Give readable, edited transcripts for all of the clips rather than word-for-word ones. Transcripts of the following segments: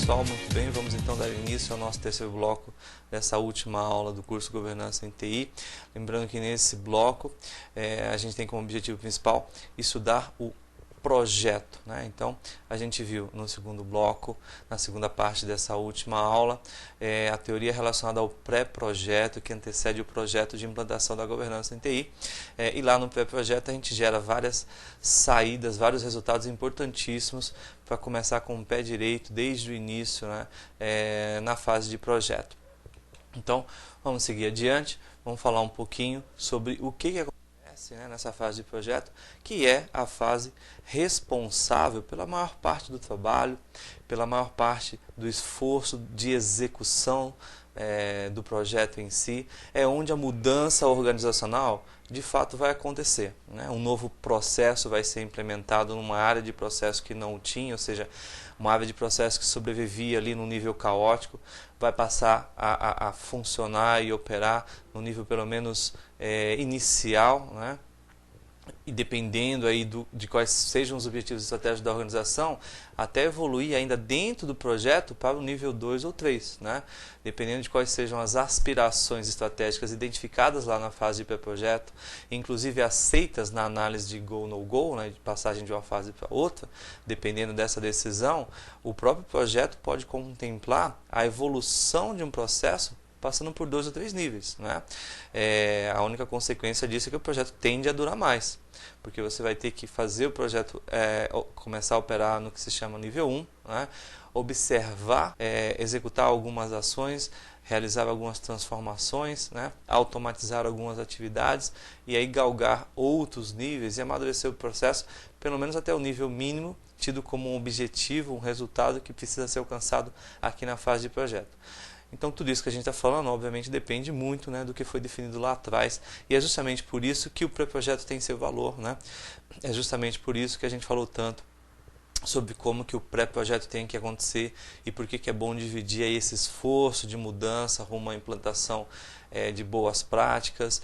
pessoal, muito bem, vamos então dar início ao nosso terceiro bloco dessa última aula do curso Governança em TI. Lembrando que nesse bloco a gente tem como objetivo principal estudar o projeto, né? Então a gente viu no segundo bloco, na segunda parte dessa última aula, a teoria relacionada ao pré-projeto que antecede o projeto de implantação da governança em TI, e lá no pré-projeto a gente gera várias saídas, vários resultados importantíssimos para começar com o pé direito desde o início, né? Na fase de projeto. Então vamos seguir adiante, vamos falar um pouquinho sobre o que acontece, né, nessa fase de projeto, que é a fase responsável pela maior parte do trabalho, pela maior parte do esforço de execução do projeto em si, é onde a mudança organizacional de fato vai acontecer, né? Um novo processo vai ser implementado numa área de processo que não tinha, ou seja, uma área de processo que sobrevivia ali no nível caótico, vai passar a funcionar e operar no nível pelo menos inicial, né? E dependendo aí de quais sejam os objetivos estratégicos da organização, até evoluir ainda dentro do projeto para o nível 2 ou 3, né? Dependendo de quais sejam as aspirações estratégicas identificadas lá na fase de pré-projeto, inclusive aceitas na análise de go no go, né, de passagem de uma fase para outra, dependendo dessa decisão, o próprio projeto pode contemplar a evolução de um processo passando por 2 ou 3 níveis, né? A única consequência disso é que o projeto tende a durar mais, porque você vai ter que fazer o projeto começar a operar no que se chama nível 1, né? Observar, executar algumas ações, realizar algumas transformações, né? Automatizar algumas atividades e aí galgar outros níveis e amadurecer o processo, pelo menos até o nível mínimo, tido como um objetivo, um resultado que precisa ser alcançado aqui na fase de projeto. Então tudo isso que a gente está falando, obviamente, depende muito, né, do que foi definido lá atrás, e é justamente por isso que o pré-projeto tem seu valor, né? É justamente por isso que a gente falou tanto sobre como que o pré-projeto tem que acontecer e por que é bom dividir aí esse esforço de mudança rumo à implantação de boas práticas,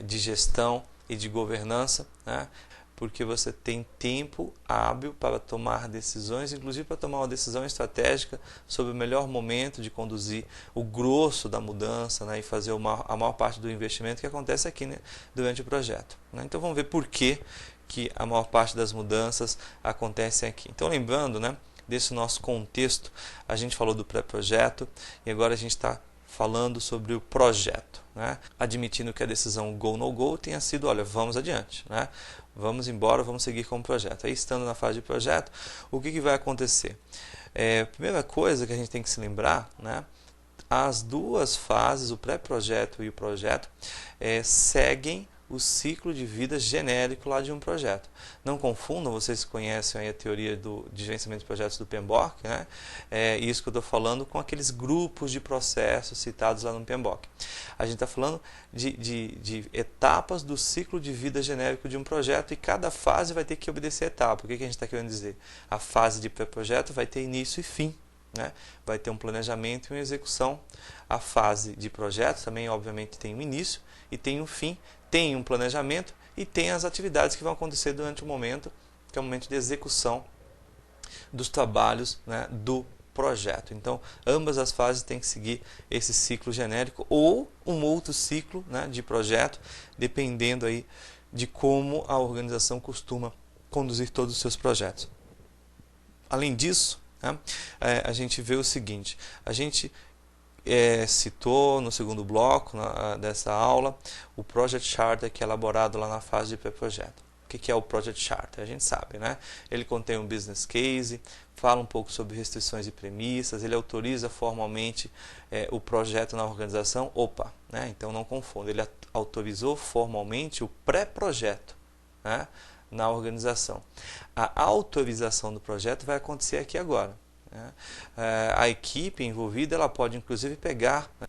de gestão e de governança, né? Porque você tem tempo hábil para tomar decisões, inclusive para tomar uma decisão estratégica sobre o melhor momento de conduzir o grosso da mudança, né, e fazer a maior parte do investimento que acontece aqui, né, durante o projeto, né? Então vamos ver por que a maior parte das mudanças acontecem aqui. Então lembrando, né, desse nosso contexto, a gente falou do pré-projeto e agora a gente está falando sobre o projeto, né? Admitindo que a decisão go no go tenha sido, olha, vamos adiante, né? Vamos embora, vamos seguir com o projeto. Aí, estando na fase de projeto, o que vai acontecer? Primeira coisa que a gente tem que se lembrar, né? As duas fases, o pré-projeto e o projeto, seguem o ciclo de vida genérico lá de um projeto. Não confundam, vocês conhecem aí a teoria de gerenciamento de projetos do PMBOK, né? Isso que eu estou falando com aqueles grupos de processos citados lá no PMBOK. A gente está falando de etapas do ciclo de vida genérico de um projeto e cada fase vai ter que obedecer a etapa. O que a gente está querendo dizer? A fase de pré-projeto vai ter início e fim, né? Vai ter um planejamento e uma execução. A fase de projeto também, obviamente, tem um início e tem um fim, tem um planejamento e tem as atividades que vão acontecer durante o momento, que é o momento de execução dos trabalhos, né, do projeto. Então, ambas as fases têm que seguir esse ciclo genérico ou um outro ciclo, né, de projeto, dependendo aí de como a organização costuma conduzir todos os seus projetos. Além disso, né, a gente vê o seguinte, a gente citou no segundo bloco dessa aula o Project Charter, que é elaborado lá na fase de pré-projeto. O que é o Project Charter? A gente sabe, né? Ele contém um business case, fala um pouco sobre restrições e premissas, ele autoriza formalmente o projeto na organização. Opa, né? Então não confunda, ele autorizou formalmente o pré-projeto, né, na organização. A autorização do projeto vai acontecer aqui agora. A equipe envolvida ela pode inclusive pegar, né,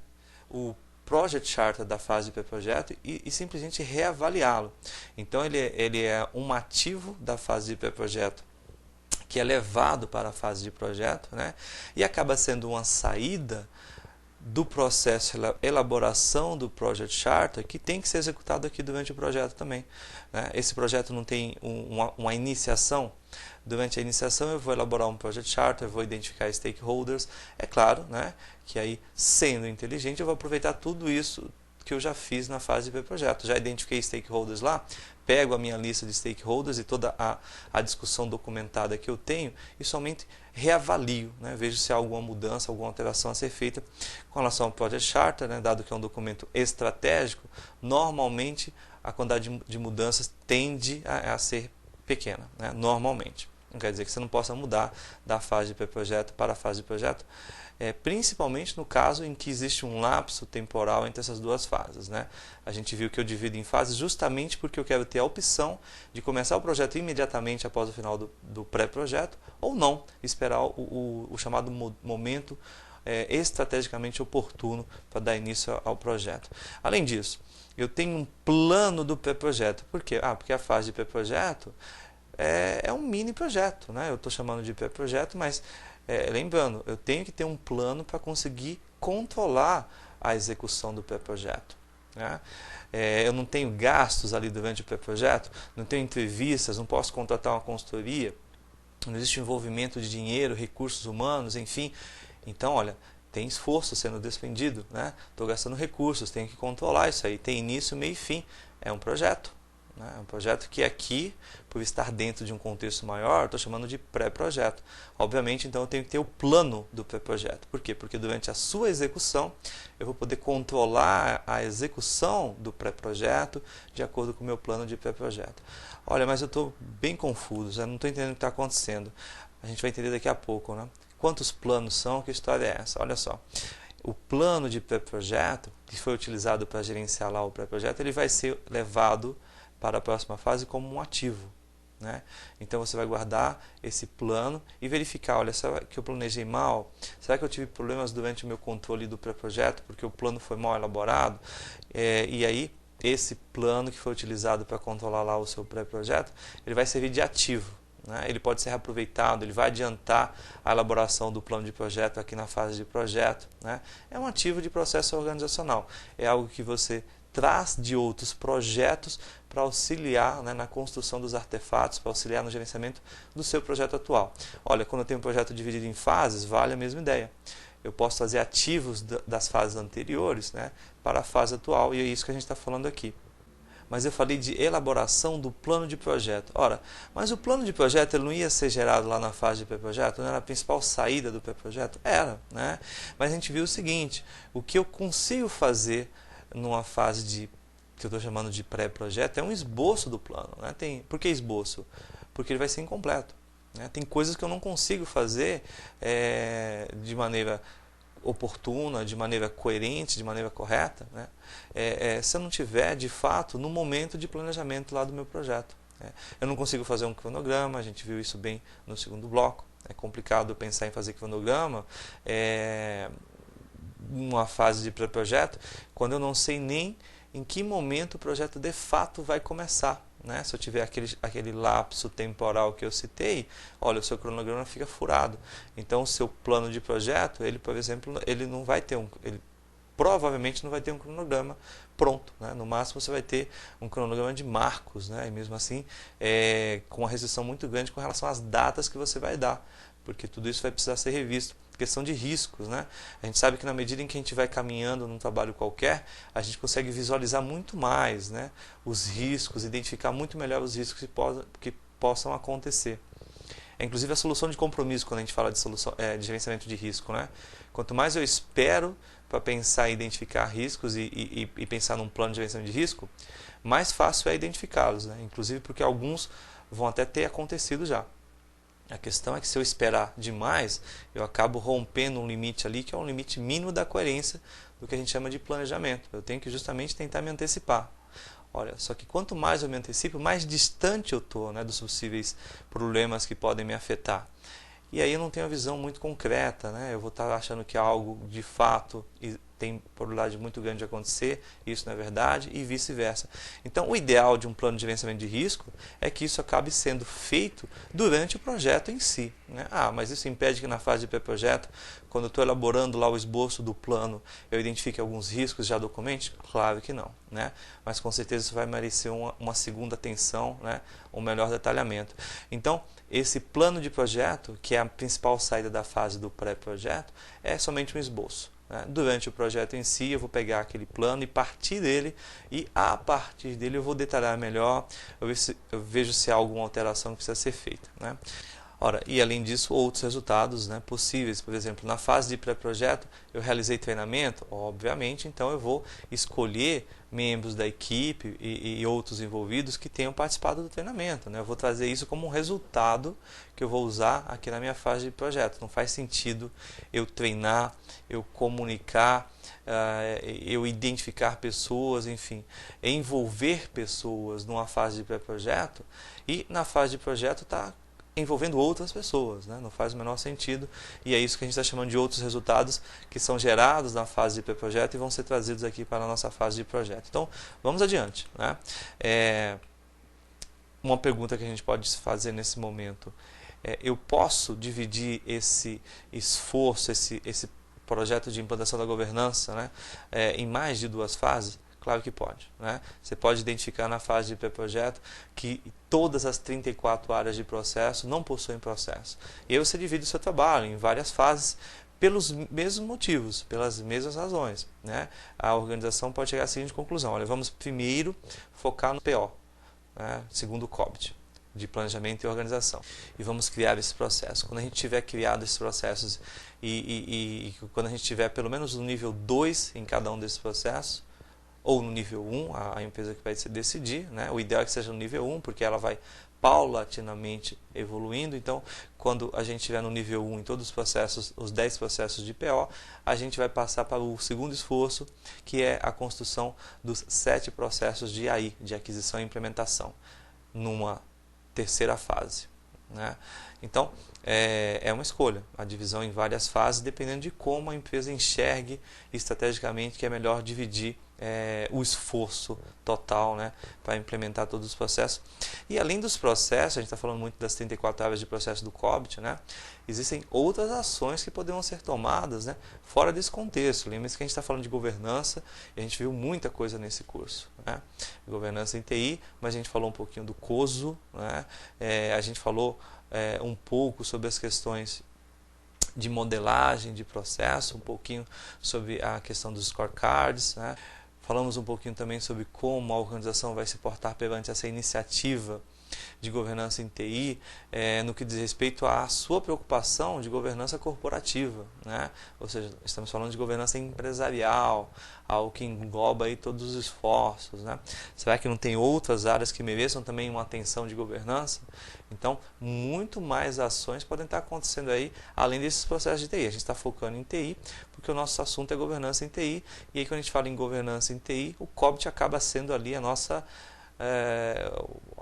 o Project Charter da fase de pré-projeto e simplesmente reavaliá-lo. Então ele é um ativo da fase de pré-projeto que é levado para a fase de projeto, né, e acaba sendo uma saída do processo de elaboração do Project Charter que tem que ser executado aqui durante o projeto também, né? Esse projeto não tem uma iniciação. Durante a iniciação eu vou elaborar um Project Charter, eu vou identificar stakeholders, é claro, né, que aí, sendo inteligente, eu vou aproveitar tudo isso que eu já fiz na fase de pré-projeto. Já identifiquei stakeholders lá, pego a minha lista de stakeholders e toda a discussão documentada que eu tenho e somente reavalio, né? Vejo se há alguma mudança, alguma alteração a ser feita com relação ao Project Charter, né? Dado que é um documento estratégico, normalmente a quantidade de mudanças tende a ser pequena, né? Normalmente. Não quer dizer que você não possa mudar da fase de pré-projeto para a fase de projeto, principalmente no caso em que existe um lapso temporal entre essas duas fases, né? A gente viu que eu divido em fases justamente porque eu quero ter a opção de começar o projeto imediatamente após o final do pré-projeto ou não, esperar o chamado momento estrategicamente oportuno para dar início ao projeto. Além disso, eu tenho um plano do pré-projeto. Por quê? Porque a fase de pré-projeto é um mini projeto, né? Eu estou chamando de pré-projeto, mas lembrando, eu tenho que ter um plano para conseguir controlar a execução do pré-projeto, né? Eu não tenho gastos ali durante o pré-projeto, não tenho entrevistas, não posso contratar uma consultoria, não existe envolvimento de dinheiro, recursos humanos, enfim. Então, olha, tem esforço sendo despendido, né? Estou gastando recursos, tenho que controlar isso aí. Tem início, meio e fim. É um projeto, né? É um projeto que aqui, por estar dentro de um contexto maior, estou chamando de pré-projeto. Obviamente, então, eu tenho que ter o plano do pré-projeto. Por quê? Porque durante a sua execução, eu vou poder controlar a execução do pré-projeto de acordo com o meu plano de pré-projeto. Olha, mas eu estou bem confuso, eu não estou entendendo o que está acontecendo. A gente vai entender daqui a pouco, né? Quantos planos são? Que história é essa? Olha só, o plano de pré-projeto, que foi utilizado para gerenciar lá o pré-projeto, ele vai ser levado para a próxima fase como um ativo, né? Então você vai guardar esse plano e verificar, olha, será que eu planejei mal? Será que eu tive problemas durante o meu controle do pré-projeto porque o plano foi mal elaborado? E aí, esse plano que foi utilizado para controlar lá o seu pré-projeto, ele vai servir de ativo, né? Ele pode ser reaproveitado, ele vai adiantar a elaboração do plano de projeto aqui na fase de projeto, né? É um ativo de processo organizacional, é algo que você traz de outros projetos para auxiliar, né, na construção dos artefatos, para auxiliar no gerenciamento do seu projeto atual. Olha, quando eu tenho um projeto dividido em fases, vale a mesma ideia. Eu posso fazer ativos das fases anteriores, né, para a fase atual, e é isso que a gente está falando aqui. Mas eu falei de elaboração do plano de projeto. Ora, mas o plano de projeto ele não ia ser gerado lá na fase de pré-projeto? Não era a principal saída do pré-projeto? Era, né? Mas a gente viu o seguinte, o que eu consigo fazer numa fase que eu estou chamando de pré-projeto é um esboço do plano, né? Por que esboço? Porque ele vai ser incompleto, né? Tem coisas que eu não consigo fazer de maneira oportuna, de maneira coerente, de maneira correta, né? Se eu não tiver, de fato, no momento de planejamento lá do meu projeto, né? Eu não consigo fazer um cronograma, a gente viu isso bem no segundo bloco. É complicado pensar em fazer cronograma numa fase de pré-projeto, quando eu não sei nem em que momento o projeto de fato vai começar, né? Se eu tiver aquele lapso temporal que eu citei, olha, o seu cronograma fica furado. Então, o seu plano de projeto, ele, por exemplo, ele provavelmente não vai ter um cronograma pronto, né? No máximo você vai ter um cronograma de marcos, né? E mesmo assim, com uma restrição muito grande com relação às datas que você vai dar, porque tudo isso vai precisar ser revisto. Questão de riscos, né? A gente sabe que na medida em que a gente vai caminhando num trabalho qualquer, a gente consegue visualizar muito mais, né, os riscos, identificar muito melhor os riscos que possam acontecer. Inclusive a solução de compromisso quando a gente fala de gerenciamento de risco, né? Quanto mais eu espero para pensar e identificar riscos e pensar num plano de gerenciamento de risco, mais fácil é identificá-los, né? Inclusive porque alguns vão até ter acontecido já. A questão é que se eu esperar demais, eu acabo rompendo um limite ali, que é um limite mínimo da coerência do que a gente chama de planejamento. Eu tenho que justamente tentar me antecipar. Olha, só que quanto mais eu me antecipo, mais distante eu estou, né, dos possíveis problemas que podem me afetar. E aí eu não tenho uma visão muito concreta, né? Eu vou estar achando que algo de fato tem probabilidade muito grande de acontecer, isso não é verdade, e vice-versa. Então, o ideal de um plano de gerenciamento de risco é que isso acabe sendo feito durante o projeto em si, né? Mas isso impede que na fase de pré-projeto, quando eu estou elaborando lá o esboço do plano, eu identifique alguns riscos, já documente? Claro que não, né? Mas com certeza isso vai merecer uma segunda atenção, né? Um melhor detalhamento. Então, esse plano de projeto, que é a principal saída da fase do pré-projeto, é somente um esboço. Durante o projeto em si, eu vou pegar aquele plano e partir dele, e a partir dele eu vou detalhar melhor, eu vejo se há alguma alteração que precisa ser feita, né? Ora, e além disso, outros resultados, né, possíveis. Por exemplo, na fase de pré-projeto, eu realizei treinamento, obviamente, então eu vou escolher membros da equipe e outros envolvidos que tenham participado do treinamento, né? Eu vou trazer isso como um resultado que eu vou usar aqui na minha fase de projeto. Não faz sentido eu treinar, eu comunicar, eu identificar pessoas, enfim, envolver pessoas numa fase de pré-projeto e na fase de projeto está envolvendo outras pessoas, né? Não faz o menor sentido, e é isso que a gente está chamando de outros resultados que são gerados na fase de pré-projeto e vão ser trazidos aqui para a nossa fase de projeto. Então, vamos adiante, né? Uma pergunta que a gente pode fazer nesse momento eu posso dividir esse esforço, esse projeto de implantação da governança, né, em mais de 2 fases? Claro que pode, né? Você pode identificar na fase de pré-projeto que todas as 34 áreas de processo não possuem processo. E aí você divide o seu trabalho em várias fases pelos mesmos motivos, pelas mesmas razões, né? A organização pode chegar à seguinte conclusão: olha, vamos primeiro focar no PO, né, segundo o COBIT, de planejamento e organização, e vamos criar esse processo. Quando a gente tiver criado esses processos e quando a gente tiver pelo menos no nível 2 em cada um desses processos, ou no nível 1, a empresa que vai decidir, né? O ideal é que seja no nível 1, porque ela vai paulatinamente evoluindo. Então, quando a gente estiver no nível 1 em todos os processos, os 10 processos de PO, a gente vai passar para o segundo esforço, que é a construção dos 7 processos de AI, de aquisição e implementação, numa terceira fase, né? Então, é uma escolha, a divisão em várias fases, dependendo de como a empresa enxergue estrategicamente que é melhor dividir o esforço total, né, para implementar todos os processos. E além dos processos, a gente está falando muito das 34 áreas de processo do COBIT, né, existem outras ações que poderão ser tomadas, né, fora desse contexto. Lembre-se que a gente está falando de governança e a gente viu muita coisa nesse curso, né? Governança em TI, mas a gente falou um pouquinho do COSO, né? A gente falou um pouco sobre as questões de modelagem de processo, um pouquinho sobre a questão dos scorecards, né? Falamos um pouquinho também sobre como a organização vai se portar perante essa iniciativa de governança em TI, no que diz respeito à sua preocupação de governança corporativa, né? Ou seja, estamos falando de governança empresarial, algo que engloba aí todos os esforços, né? Será que não tem outras áreas que mereçam também uma atenção de governança? Então, muito mais ações podem estar acontecendo aí, além desses processos de TI. A gente está focando em TI, porque o nosso assunto é governança em TI, e aí quando a gente fala em governança em TI, o COBIT acaba sendo ali a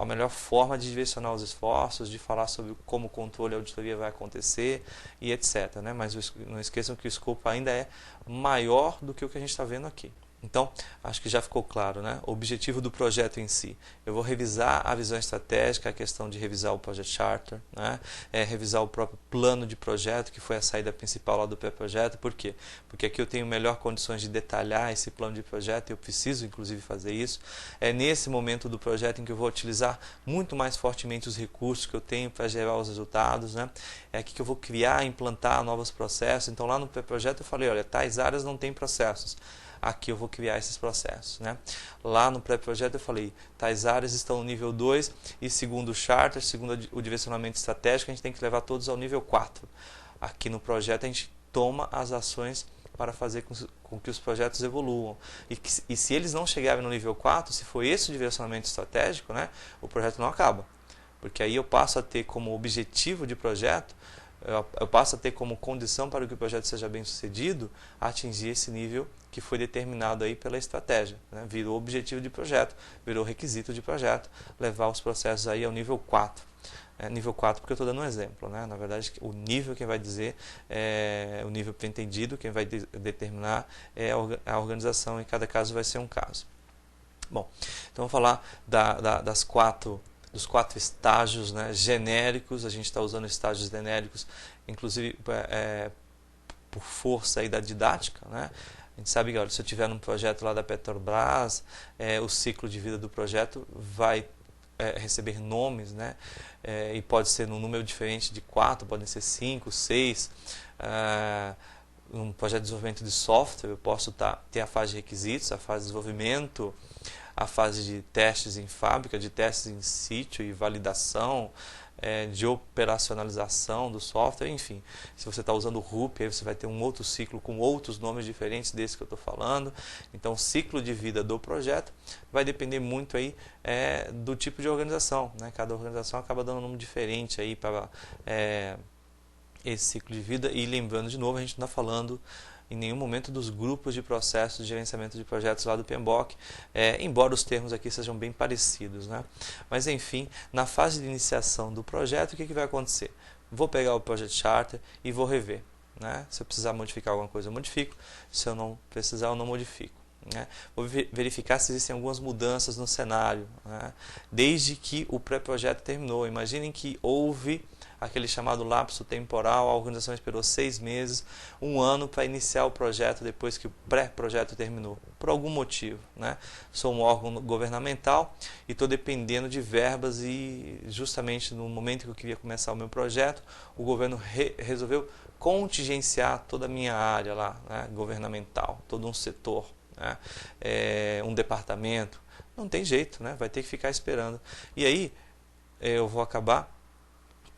melhor forma de direcionar os esforços, de falar sobre como o controle e a auditoria vai acontecer e etc, né? Mas não esqueçam que o escopo ainda é maior do que o que a gente está vendo aqui. Então, acho que já ficou claro, né? O objetivo do projeto em si. Eu vou revisar a visão estratégica, a questão de revisar o Project Charter, né? Revisar o próprio plano de projeto, que foi a saída principal lá do pré-projeto. Por quê? Porque aqui eu tenho melhor condições de detalhar esse plano de projeto, e eu preciso inclusive fazer isso. É nesse momento do projeto em que eu vou utilizar muito mais fortemente os recursos que eu tenho para gerar os resultados, né? É aqui que eu vou criar, implantar novos processos. Então lá no pré-projeto eu falei, olha, tais áreas não têm processos. Aqui eu vou criar esses processos, né? Lá no pré-projeto eu falei, tais áreas estão no nível 2 e segundo o charter, segundo o direcionamento estratégico, a gente tem que levar todos ao nível 4. Aqui no projeto a gente toma as ações para fazer com que os projetos evoluam. E se eles não chegarem no nível 4, se for esse o direcionamento estratégico, né, o projeto não acaba. Porque aí eu passo a ter como objetivo de projeto, eu passo a ter como condição para que o projeto seja bem sucedido, atingir esse nível que foi determinado aí pela estratégia, né? Virou objetivo de projeto, virou requisito de projeto, levar os processos aí ao nível 4. nível 4 porque eu estou dando um exemplo, né? Na verdade, o nível quem vai dizer, o nível pretendido, quem vai determinar é a organização, e cada caso vai ser um caso. Bom, então vamos falar dos quatro estágios, né, genéricos. A gente está usando estágios genéricos, inclusive por força aí da didática, né? A gente sabe que, olha, se eu tiver num projeto lá da Petrobras, o ciclo de vida do projeto vai receber nomes, né? E pode ser num número diferente de 4, podem ser 5, 6. Um projeto de desenvolvimento de software, eu posso ter a fase de requisitos, a fase de desenvolvimento, a fase de testes em fábrica, de testes in situ e validação, de operacionalização do software, enfim. Se você está usando o RUP, aí você vai ter um outro ciclo com outros nomes diferentes desse que eu estou falando. Então, o ciclo de vida do projeto vai depender muito aí do tipo de organização, né? Cada organização acaba dando um nome diferente aí para esse ciclo de vida. E lembrando de novo, a gente não está falando em nenhum momento dos grupos de processos de gerenciamento de projetos lá do PMBOK, embora os termos aqui sejam bem parecidos, né? Mas enfim, na fase de iniciação do projeto, o que vai acontecer? Vou pegar o Project Charter e vou rever, né? Se eu precisar modificar alguma coisa, eu modifico. Se eu não precisar, eu não modifico, né? Vou verificar se existem algumas mudanças no cenário, né? Desde que o pré-projeto terminou. Imaginem que houve aquele chamado lapso temporal, a organização esperou 6 meses, 1 ano para iniciar o projeto depois que o pré-projeto terminou, por algum motivo, né? Sou um órgão governamental e estou dependendo de verbas, e justamente no momento que eu queria começar o meu projeto, o governo resolveu contingenciar toda a minha área lá, né, governamental, todo um setor, né, um departamento. Não tem jeito, né? Vai ter que ficar esperando. E aí eu vou acabar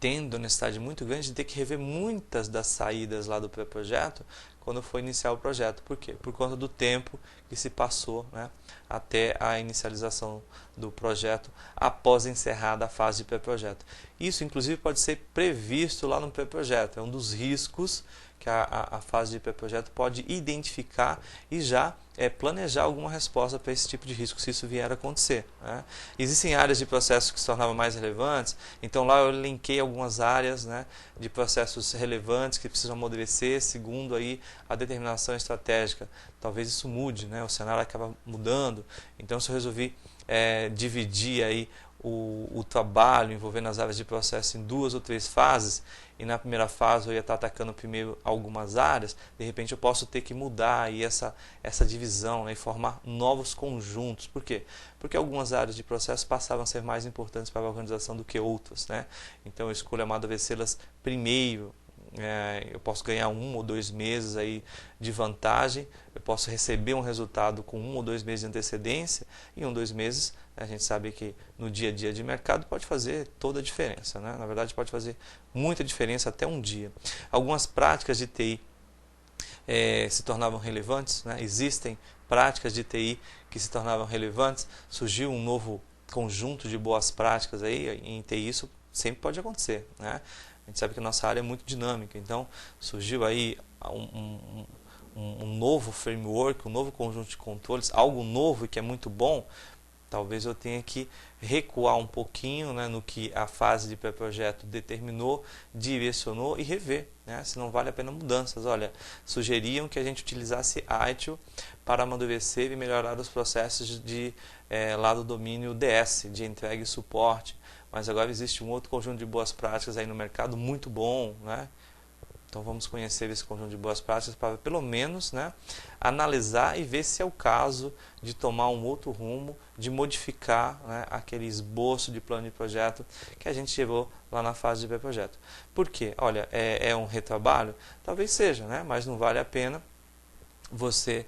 tendo a necessidade muito grande de ter que rever muitas das saídas lá do pré-projeto quando for iniciar o projeto. Por quê? Por conta do tempo que se passou, né, até a inicialização do projeto após encerrada a fase de pré-projeto. Isso, inclusive, pode ser previsto lá no pré-projeto. É um dos riscos que a fase de pré-projeto pode identificar e já planejar alguma resposta para esse tipo de risco, se isso vier a acontecer, né? Existem áreas de processos que se tornavam mais relevantes, então lá eu linkei algumas áreas, né, de processos relevantes que precisam amadurecer segundo aí a determinação estratégica. Talvez isso mude, né? O cenário acaba mudando, então se eu resolvi dividir aí o trabalho envolvendo as áreas de processo em 2 ou 3 fases, e na primeira fase eu ia estar atacando primeiro algumas áreas, de repente eu posso ter que mudar aí essa divisão, né, e formar novos conjuntos. Por quê? Porque algumas áreas de processo passavam a ser mais importantes para a organização do que outras, né? Então eu escolho amadurecê-las primeiro. Eu posso ganhar 1 ou 2 meses aí de vantagem, eu posso receber um resultado com 1 ou 2 meses de antecedência, e 1 ou 2 meses a gente sabe que no dia a dia de mercado pode fazer toda a diferença, né? Na verdade pode fazer muita diferença até um dia. Algumas práticas de TI se tornavam relevantes, né? Existem práticas de TI que se tornavam relevantes, surgiu um novo conjunto de boas práticas aí em TI, isso sempre pode acontecer, né? A gente sabe que a nossa área é muito dinâmica, então surgiu aí um novo framework, um novo conjunto de controles, algo novo e que é muito bom. Talvez eu tenha que recuar um pouquinho, né, no que a fase de pré-projeto determinou, direcionou, e rever, né, se não vale a pena mudanças. Olha, sugeriam que a gente utilizasse ITIL para amadurecer e melhorar os processos lá do domínio DS, de entrega e suporte. Mas agora existe um outro conjunto de boas práticas aí no mercado muito bom, né? Então vamos conhecer esse conjunto de boas práticas para pelo menos, né, analisar e ver se é o caso de tomar um outro rumo, de modificar, né, aquele esboço de plano de projeto que a gente chegou lá na fase de pré-projeto. Por quê? Olha, é um retrabalho? Talvez seja, né, mas não vale a pena você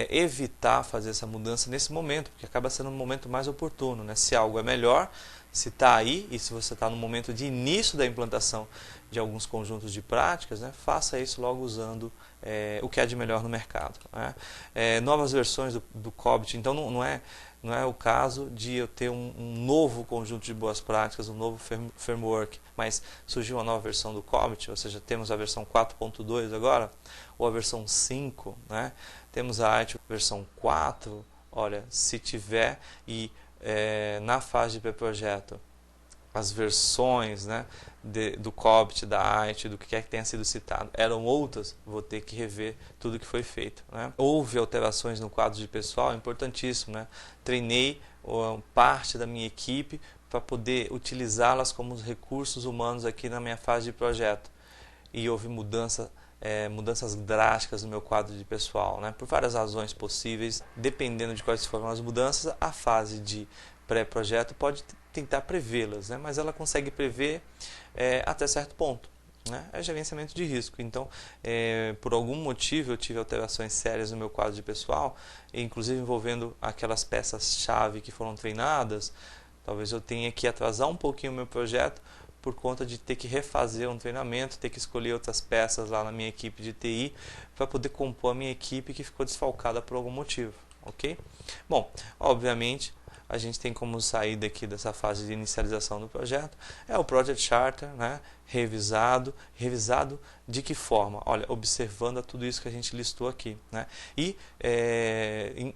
evitar fazer essa mudança nesse momento, porque acaba sendo um momento mais oportuno, né? Se algo é melhor, se está aí, e se você está no momento de início da implantação de alguns conjuntos de práticas, né, faça isso logo usando o que há de melhor no mercado, né? Novas versões do COBIT, então não é o caso de eu ter um novo conjunto de boas práticas, um novo framework, mas surgiu uma nova versão do COBIT, ou seja, temos a versão 4.2 agora, ou a versão 5, né? Temos a ITIL versão 4, olha, se tiver, e na fase de pré-projeto as versões, né, do COBIT, da AIT, do que quer que tenha sido citado, eram outras, vou ter que rever tudo que foi feito, né? Houve alterações no quadro de pessoal, é importantíssimo, né? Treinei parte da minha equipe para poder utilizá-las como recursos humanos aqui na minha fase de projeto. E houve mudanças drásticas no meu quadro de pessoal, né? Por várias razões possíveis, dependendo de quais foram as mudanças, a fase de pré-projeto pode tentar prevê-las, né? Mas ela consegue prever até certo ponto, né? É gerenciamento de risco. Então, por algum motivo eu tive alterações sérias no meu quadro de pessoal, inclusive envolvendo aquelas peças-chave que foram treinadas. Talvez eu tenha que atrasar um pouquinho o meu projeto por conta de ter que refazer um treinamento, ter que escolher outras peças lá na minha equipe de TI para poder compor a minha equipe que ficou desfalcada por algum motivo, ok? Bom, obviamente a gente tem como sair daqui dessa fase de inicialização do projeto, é o Project Charter, né? Revisado de que forma? Olha, observando tudo isso que a gente listou aqui, né? E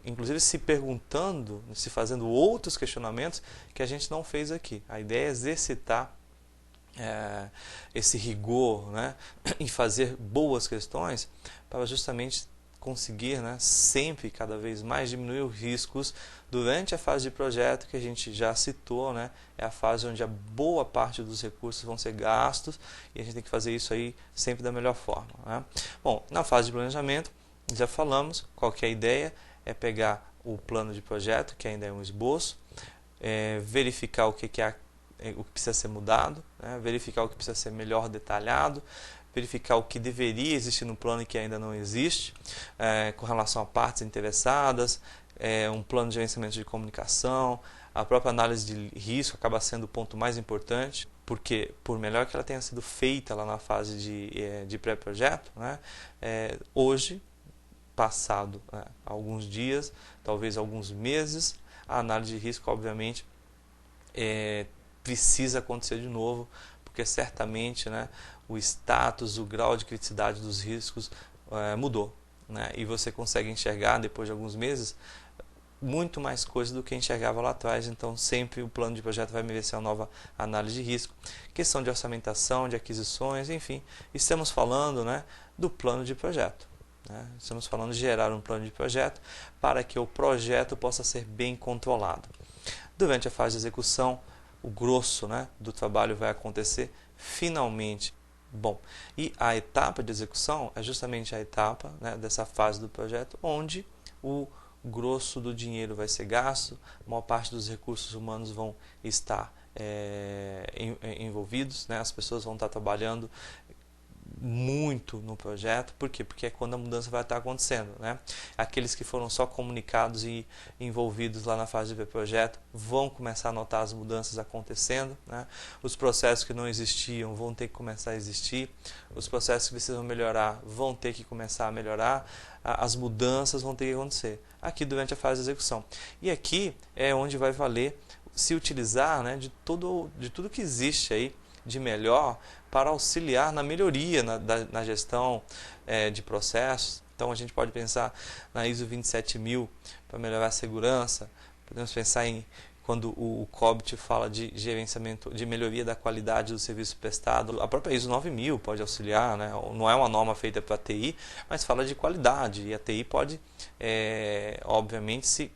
inclusive se perguntando, se fazendo outros questionamentos que a gente não fez aqui. A ideia é exercitar esse rigor, né, em fazer boas questões para justamente conseguir, né, sempre cada vez mais diminuir os riscos durante a fase de projeto que a gente já citou, né, é a fase onde a boa parte dos recursos vão ser gastos e a gente tem que fazer isso aí sempre da melhor forma, né? Bom, na fase de planejamento já falamos qual que é a ideia, é pegar o plano de projeto, que ainda é um esboço, verificar o que precisa ser mudado, né? Verificar o que precisa ser melhor detalhado, verificar o que deveria existir no plano e que ainda não existe, com relação a partes interessadas, um plano de gerenciamento de comunicação, a própria análise de risco acaba sendo o ponto mais importante, porque por melhor que ela tenha sido feita lá na fase de pré-projeto, né? Hoje, passado alguns dias, talvez alguns meses, a análise de risco obviamente precisa acontecer de novo, porque certamente, né, o status, o grau de criticidade dos riscos mudou, né, e você consegue enxergar depois de alguns meses muito mais coisas do que enxergava lá atrás. Então sempre o plano de projeto vai merecer uma nova análise de risco, questão de orçamentação, de aquisições, enfim, estamos falando, né, do plano de projeto, né? Estamos falando de gerar um plano de projeto para que o projeto possa ser bem controlado. Durante a fase de execução, o grosso, né, do trabalho vai acontecer finalmente. Bom, e a etapa de execução é justamente a etapa, né, dessa fase do projeto onde o grosso do dinheiro vai ser gasto, a maior parte dos recursos humanos vão estar envolvidos, né, as pessoas vão estar trabalhando muito no projeto. Por quê? Porque é quando a mudança vai estar acontecendo, né? Aqueles que foram só comunicados e envolvidos lá na fase de projeto vão começar a notar as mudanças acontecendo, né? Os processos que não existiam vão ter que começar a existir, os processos que precisam melhorar vão ter que começar a melhorar, as mudanças vão ter que acontecer aqui durante a fase de execução. E aqui é onde vai valer se utilizar, né, de tudo que existe aí de melhor para auxiliar na melhoria na gestão de processos. Então a gente pode pensar na ISO 27000 para melhorar a segurança, podemos pensar em quando o COBIT fala de gerenciamento, de melhoria da qualidade do serviço prestado, a própria ISO 9000 pode auxiliar, né? Não é uma norma feita para a TI, mas fala de qualidade, e a TI pode, obviamente, se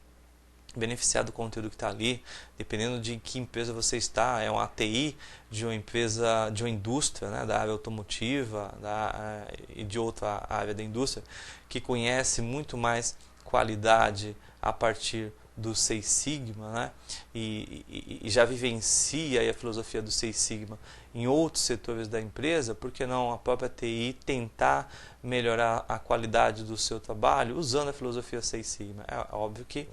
beneficiar do conteúdo que está ali, dependendo de que empresa você está. É uma ATI de uma empresa, de uma indústria, né, da área automotiva e de outra área da indústria, que conhece muito mais qualidade a partir do Seis Sigma, né, e já vivencia a filosofia do Seis Sigma em outros setores da empresa. Por que não a própria TI tentar melhorar a qualidade do seu trabalho usando a filosofia Seis Sigma? É óbvio que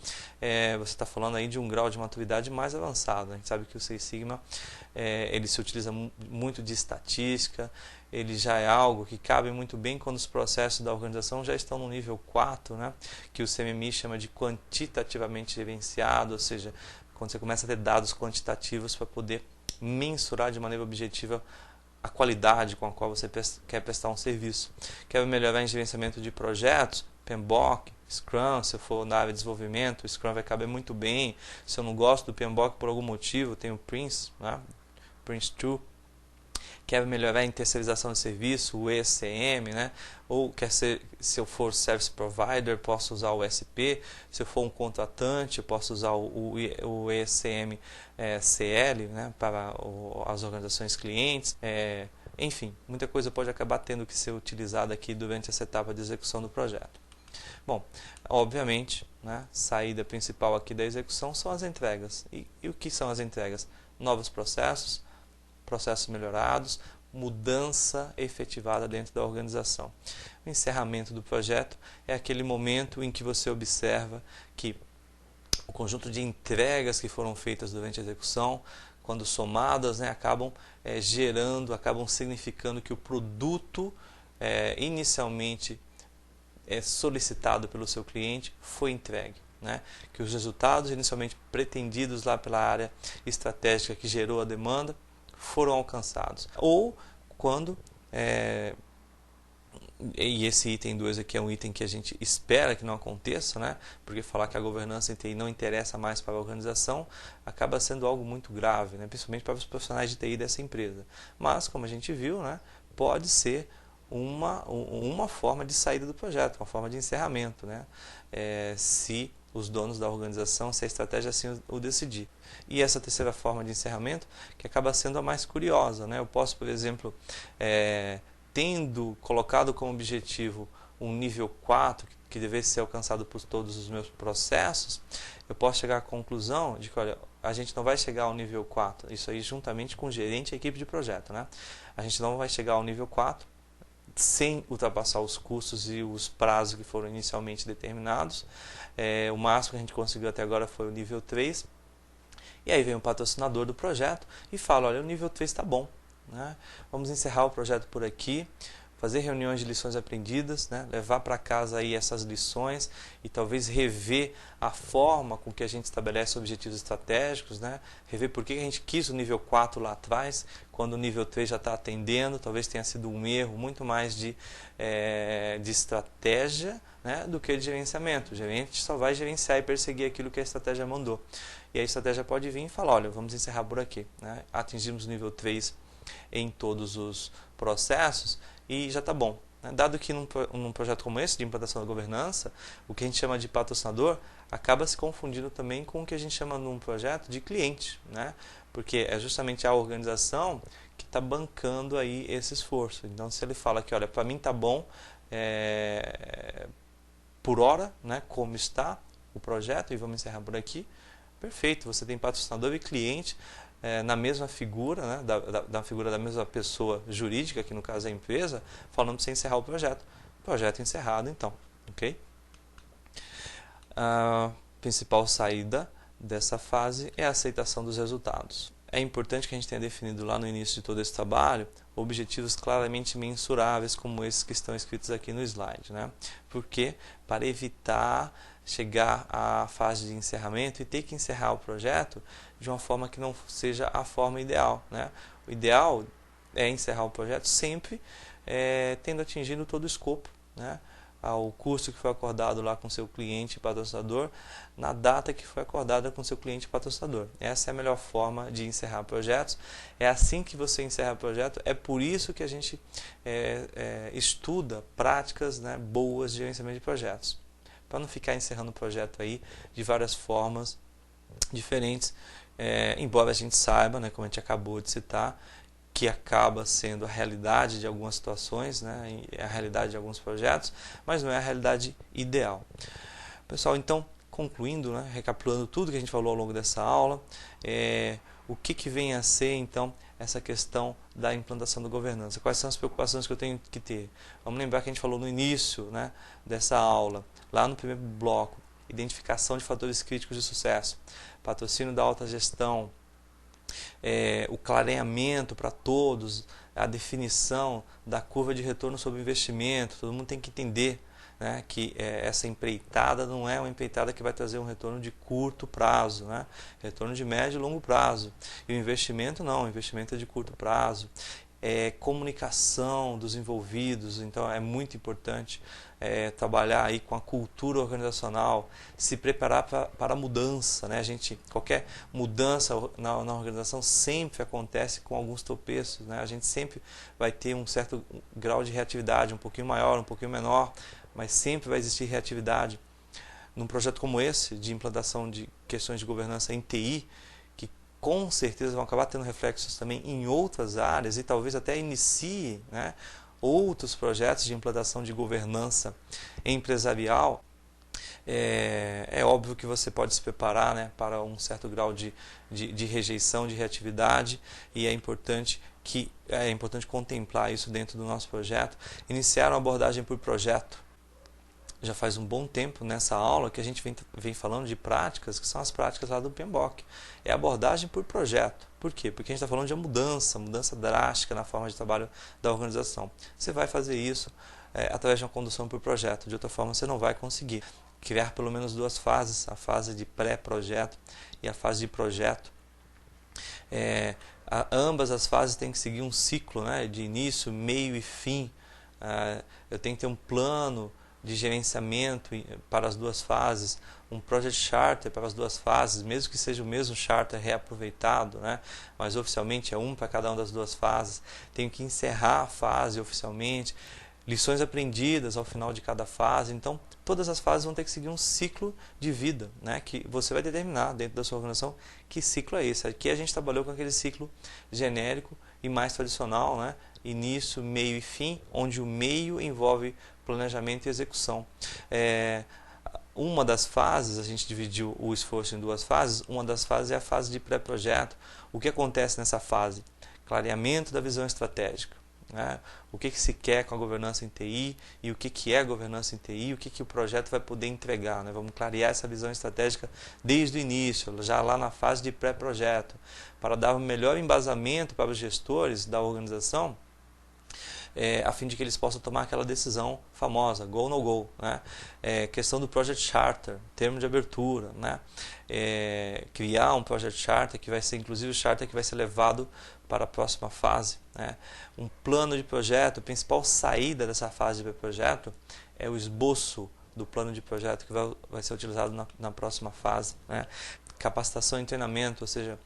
você está falando aí de um grau de maturidade mais avançado. A gente sabe que o Seis Sigma ele se utiliza muito de estatística, ele já é algo que cabe muito bem quando os processos da organização já estão no nível 4, né, que o CMMI chama de quantitativamente gerenciado, ou seja, quando você começa a ter dados quantitativos para poder mensurar de maneira objetiva a qualidade com a qual você quer prestar um serviço. Quer melhorar em gerenciamento de projetos? PMBOK, Scrum. Se eu for na área de desenvolvimento, o Scrum vai caber muito bem. Se eu não gosto do PMBOK por algum motivo, tem o Prince, né, Prince2, quer melhorar em terceirização de serviço, o ECM, né? Ou quer ser, se eu for Service Provider, posso usar o SP, se eu for um contratante, eu posso usar o ECM CL, né? Para as organizações clientes. Enfim, muita coisa pode acabar tendo que ser utilizada aqui durante essa etapa de execução do projeto. Bom, obviamente, né, saída principal aqui da execução são as entregas. E o que são as entregas? Novos processos, processos melhorados, mudança efetivada dentro da organização. O encerramento do projeto é aquele momento em que você observa que o conjunto de entregas que foram feitas durante a execução, quando somadas, né, acabam acabam significando que o produto inicialmente solicitado pelo seu cliente foi entregue. Né? Que os resultados inicialmente pretendidos lá pela área estratégica que gerou a demanda foram alcançados. Ou quando, e esse item 2 aqui é um item que a gente espera que não aconteça, né? Porque falar que a governança em TI não interessa mais para a organização acaba sendo algo muito grave, né? Principalmente para os profissionais de TI dessa empresa. Mas, como a gente viu, né? Pode ser uma forma de saída do projeto, uma forma de encerramento, né? Se os donos da organização, se a estratégia assim o decidir. E essa terceira forma de encerramento, que acaba sendo a mais curiosa, né? Eu posso, por exemplo, tendo colocado como objetivo um nível 4, que deve ser alcançado por todos os meus processos, eu posso chegar à conclusão de que, olha, a gente não vai chegar ao nível 4, isso aí juntamente com o gerente e a equipe de projeto, né? A gente não vai chegar ao nível 4 sem ultrapassar os custos e os prazos que foram inicialmente determinados. O máximo que a gente conseguiu até agora foi o nível 3. E aí vem o patrocinador do projeto e fala, olha, o nível 3 está bom, né? Vamos encerrar o projeto por aqui, fazer reuniões de lições aprendidas, né? Levar para casa aí essas lições e talvez rever a forma com que a gente estabelece objetivos estratégicos, né? Rever por que a gente quis o nível 4 lá atrás, quando o nível 3 já está atendendo, talvez tenha sido um erro muito mais de estratégia, né? Do que de gerenciamento. O gerente só vai gerenciar e perseguir aquilo que a estratégia mandou. E a estratégia pode vir e falar, olha, vamos encerrar por aqui, né? Atingimos o nível 3 em todos os processos e já está bom. Dado que num projeto como esse, de implantação da governança, o que a gente chama de patrocinador acaba se confundindo também com o que a gente chama num projeto de cliente, né? Porque é justamente a organização que está bancando aí esse esforço. Então, se ele fala que, olha, para mim está bom por hora, né, como está o projeto, e vamos encerrar por aqui, perfeito, você tem patrocinador e cliente na mesma figura, né, da figura da mesma pessoa jurídica, que no caso é a empresa, falando para você encerrar o projeto. Projeto encerrado, então. Ok? A principal saída dessa fase é a aceitação dos resultados. É importante que a gente tenha definido lá no início de todo esse trabalho objetivos claramente mensuráveis como esses que estão escritos aqui no slide, né? Porque para evitar chegar à fase de encerramento e ter que encerrar o projeto de uma forma que não seja a forma ideal, né? O ideal é encerrar o projeto sempre tendo atingido todo o escopo, né? Ao custo que foi acordado lá com seu cliente e patrocinador, na data que foi acordada com seu cliente e patrocinador. Essa é a melhor forma de encerrar projetos. É assim que você encerra o projeto. É por isso que a gente estuda práticas, né, boas de gerenciamento de projetos. Para não ficar encerrando o projeto aí de várias formas diferentes, embora a gente saiba, né, como a gente acabou de citar, que acaba sendo a realidade de algumas situações, né, a realidade de alguns projetos, mas não é a realidade ideal. Pessoal, então, concluindo, né, recapitulando tudo que a gente falou ao longo dessa aula, o que vem a ser, então, essa questão da implantação da governança? Quais são as preocupações que eu tenho que ter? Vamos lembrar que a gente falou no início, né, dessa aula, lá no primeiro bloco, identificação de fatores críticos de sucesso, patrocínio da alta gestão, o clareamento para todos, a definição da curva de retorno sobre investimento. Todo mundo tem que entender, né, que essa empreitada não é uma empreitada que vai trazer um retorno de curto prazo, né? Retorno de médio e longo prazo. E o investimento não, o investimento é de curto prazo. comunicação dos envolvidos. Então é muito importante trabalhar aí com a cultura organizacional, se preparar para a mudança, né? Qualquer mudança na organização sempre acontece com alguns tropeços, né? A gente sempre vai ter um certo grau de reatividade, um pouquinho maior, um pouquinho menor, mas sempre vai existir reatividade. Num projeto como esse, de implantação de questões de governança em TI, que com certeza vão acabar tendo reflexos também em outras áreas e talvez até inicie, né, outros projetos de implantação de governança empresarial, é óbvio que você pode se preparar, né, para um certo grau de rejeição, de reatividade, e é importante contemplar isso dentro do nosso projeto. Iniciar uma abordagem por projeto. Já faz um bom tempo nessa aula que a gente vem falando de práticas, que são as práticas lá do PMBOK. É abordagem por projeto. Por quê? Porque a gente está falando de mudança drástica na forma de trabalho da organização. Você vai fazer isso através de uma condução por projeto. De outra forma, você não vai conseguir criar pelo menos duas fases, a fase de pré-projeto e a fase de projeto. Ambas as fases têm que seguir um ciclo, né, de início, meio e fim. Eu tenho que ter um plano de gerenciamento para as duas fases, um project charter para as duas fases, mesmo que seja o mesmo charter reaproveitado, né? Mas oficialmente é um para cada uma das duas fases. Tenho que encerrar a fase oficialmente, lições aprendidas ao final de cada fase. Então, todas as fases vão ter que seguir um ciclo de vida, né? Que você vai determinar dentro da sua organização que ciclo é esse. Aqui a gente trabalhou com aquele ciclo genérico e mais tradicional, né? Início, meio e fim, onde o meio envolve planejamento e execução. Uma das fases, a gente dividiu o esforço em duas fases. Uma das fases é a fase de pré-projeto. O que acontece nessa fase? Clareamento da visão estratégica, né? O que se quer com a governança em TI e o que é governança em TI, o que o projeto vai poder entregar, né? Vamos clarear essa visão estratégica desde o início, já lá na fase de pré-projeto, para dar um melhor embasamento para os gestores da organização, a fim de que eles possam tomar aquela decisão famosa, go ou no go, né? Questão do Project Charter, termo de abertura, né? Criar um Project Charter que vai ser inclusive o charter que vai ser levado para a próxima fase, né? Um plano de projeto, a principal saída dessa fase de projeto é o esboço do plano de projeto que vai ser utilizado na próxima fase, né? Capacitação e treinamento, ou seja,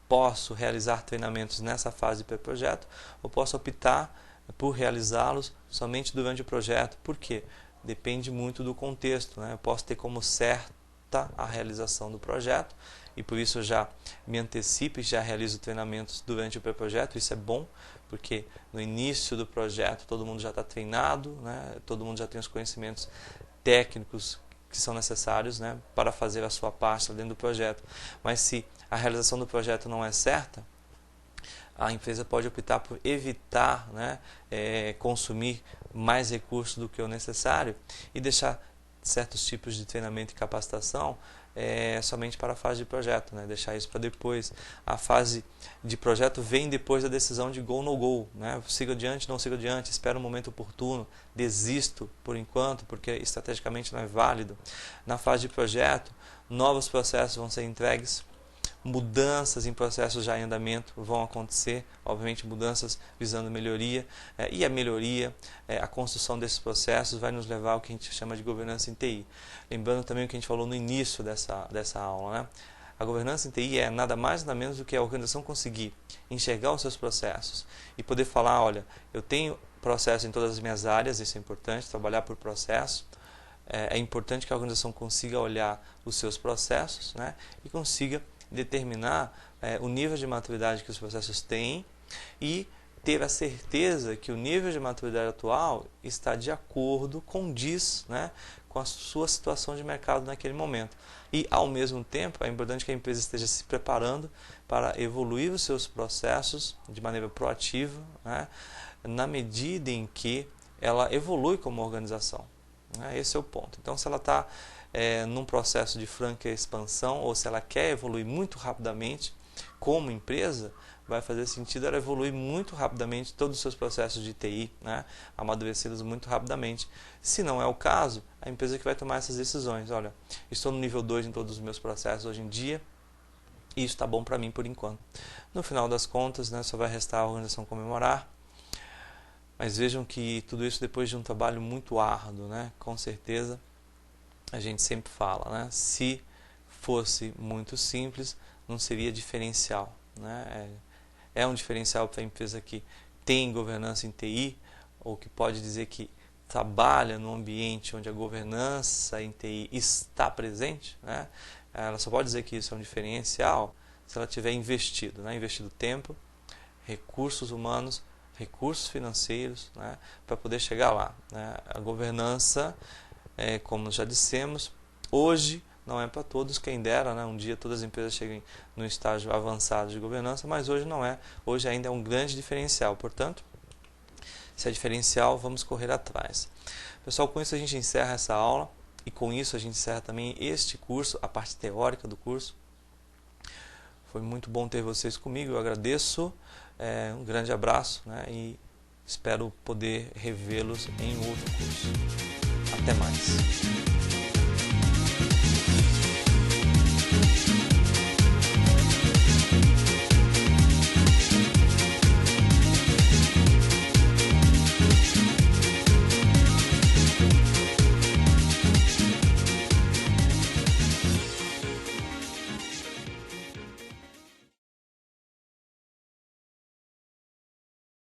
posso realizar treinamentos nessa fase de pré-projeto ou posso optar por realizá-los somente durante o projeto. Por quê? Depende muito do contexto, né? Eu posso ter como certa a realização do projeto e por isso eu já me antecipo e já realizo treinamentos durante o pré-projeto. Isso é bom, porque no início do projeto todo mundo já está treinado, né? Todo mundo já tem os conhecimentos técnicos que são necessários, né, para fazer a sua parte dentro do projeto. Mas se a realização do projeto não é certa, a empresa pode optar por evitar, né, consumir mais recursos do que o necessário e deixar certos tipos de treinamento e capacitação somente para a fase de projeto, né? Deixar isso para depois. A fase de projeto vem depois da decisão de go ou no go, né? Siga adiante, não siga adiante, espero um momento oportuno, desisto por enquanto porque estrategicamente não é válido. Na fase de projeto, novos processos vão ser entregues, mudanças em processos já em andamento vão acontecer, obviamente mudanças visando melhoria, e a melhoria, a construção desses processos vai nos levar ao que a gente chama de governança em TI. Lembrando também o que a gente falou no início dessa aula, né? A governança em TI é nada mais nada menos do que a organização conseguir enxergar os seus processos e poder falar, olha, eu tenho processo em todas as minhas áreas, isso é importante, trabalhar por processo. É importante que a organização consiga olhar os seus processos, né, e consiga determinar o nível de maturidade que os processos têm e ter a certeza que o nível de maturidade atual está de acordo, condiz, né, com a sua situação de mercado naquele momento. E, ao mesmo tempo, é importante que a empresa esteja se preparando para evoluir os seus processos de maneira proativa, né, na medida em que ela evolui como organização. Esse é o ponto. Então, se ela está num processo de franca expansão ou se ela quer evoluir muito rapidamente como empresa, vai fazer sentido ela evoluir muito rapidamente todos os seus processos de TI, né, amadurecidos muito rapidamente. Se não é o caso, a empresa que vai tomar essas decisões. Olha, estou no nível 2 em todos os meus processos hoje em dia e isso está bom para mim por enquanto. No final das contas, né, só vai restar a organização comemorar Mas vejam que tudo isso depois de um trabalho muito árduo, né? Com certeza, a gente sempre fala, né? Se fosse muito simples, não seria diferencial, né? É um diferencial para a empresa que tem governança em TI, ou que pode dizer que trabalha num ambiente onde a governança em TI está presente, né? Ela só pode dizer que isso é um diferencial se ela tiver investido, né? Investido tempo, recursos humanos, recursos financeiros, né? Para poder chegar lá, né? A governança, como já dissemos, hoje não é para todos, quem dera, né? Um dia todas as empresas cheguem no estágio avançado de governança, mas hoje não é. Hoje ainda é um grande diferencial, portanto, se é diferencial, vamos correr atrás. Pessoal, com isso a gente encerra essa aula e com isso a gente encerra também este curso, a parte teórica do curso. Foi muito bom ter vocês comigo, eu agradeço, um grande abraço, né, e espero poder revê-los em outro curso. Até mais!